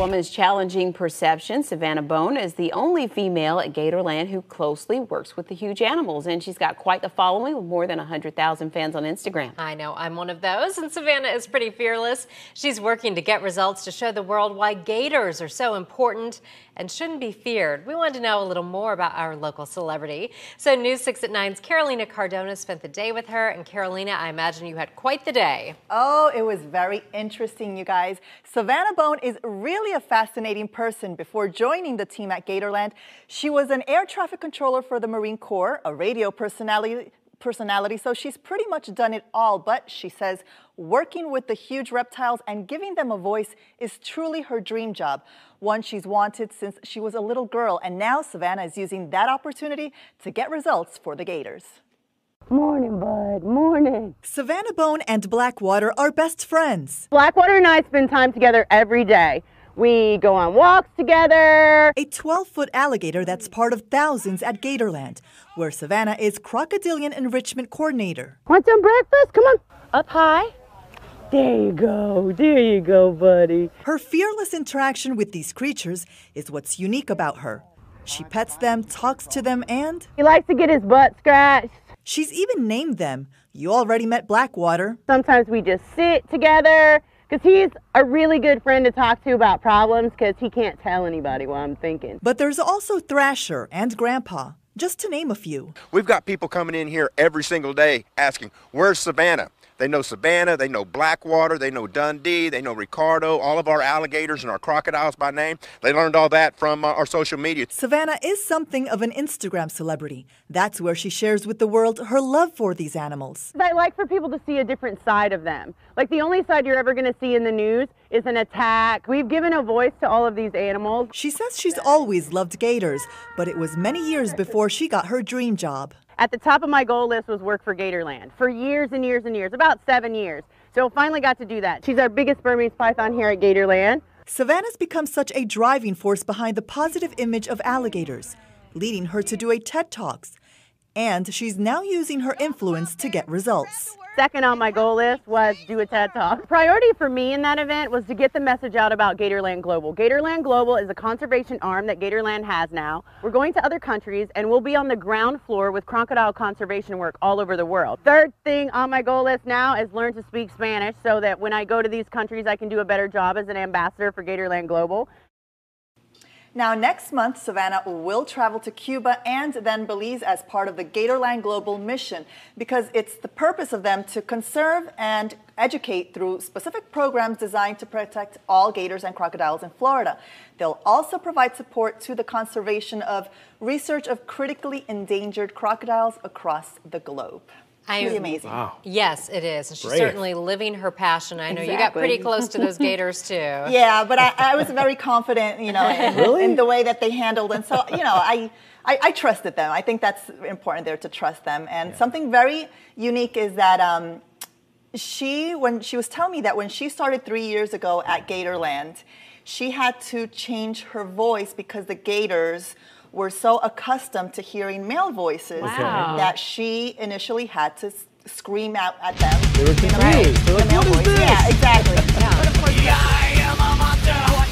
woman's challenging perception. Savannah Bone is the only female at Gatorland who closely works with the huge animals, and she's got quite the following with more than 100,000 fans on Instagram. I know, I'm one of those, and Savannah is pretty fearless. She's working to get results to show the world why gators are so important and shouldn't be feared. We wanted to know a little more about our local celebrity. So News 6 at 9's Carolina Cardona spent the day with her, and Carolina, I imagine you had quite the day. Oh, it was very interesting, you guys. Savannah Bone is really a fascinating person. Before joining the team at Gatorland, she was an air traffic controller for the Marine Corps, a radio personality, so she's pretty much done it all. But she says working with the huge reptiles and giving them a voice is truly her dream job, one she's wanted since she was a little girl. And now Savannah is using that opportunity to get results for the Gators. Morning, bud. Morning. Savannah Bone and Blackwater are best friends. Blackwater and I spend time together every day. We go on walks together. A 12-foot alligator that's part of thousands at Gatorland, where Savannah is crocodilian enrichment coordinator. Want some breakfast? Come on. Up high. There you go. There you go, buddy. Her fearless interaction with these creatures is what's unique about her. She pets them, talks to them, and He likes to get his butt scratched. she's even named them. You already met Blackwater. Sometimes we just sit together because he's a really good friend to talk to about problems because he can't tell anybody what I'm thinking. But there's also Thrasher and Grandpa, just to name a few. We've got people coming in here every single day asking, where's Savannah? They know Savannah, they know Blackwater, they know Dundee, they know Ricardo, all of our alligators and our crocodiles by name. They learned all that from our social media. Savannah is something of an Instagram celebrity. That's where she shares with the world her love for these animals. I like for people to see a different side of them. Like the only side you're ever going to see in the news is an attack. We've given a voice to all of these animals. She says she's always loved gators, but it was many years before she got her dream job. At the top of my goal list was work for Gatorland for years and years and years, about 7 years. So finally got to do that. She's our biggest Burmese python here at Gatorland. Savannah's become such a driving force behind the positive image of alligators, leading her to do a TED Talks. And she's now using her influence to get results. Second on my goal list was do a TED Talk. Priority for me in that event was to get the message out about Gatorland Global. Gatorland Global is a conservation arm that Gatorland has now. We're going to other countries and we'll be on the ground floor with crocodile conservation work all over the world. Third thing on my goal list now is learn to speak Spanish so that when I go to these countries I can do a better job as an ambassador for Gatorland Global. Now, next month, Savannah will travel to Cuba and then Belize as part of the Gatorland Global mission because it's the purpose of them to conserve and educate through specific programs designed to protect all gators and crocodiles in Florida. They'll also provide support to the conservation of research of critically endangered crocodiles across the globe. Pretty amazing. Wow. Yes, it is. And she's Great. certainly living her passion. I know you got pretty close to those gators, too. Yeah, but I was very confident, you know, in the way that they handled. And so, you know, I trusted them. I think that's important there to trust them. And something very unique is that when she was telling me that when she started 3 years ago at Gatorland, she had to change her voice because the gators were so accustomed to hearing male voices that she initially had to scream out at them. They were confused. They're like, what is this? Yeah, exactly. But of course, I am a monster.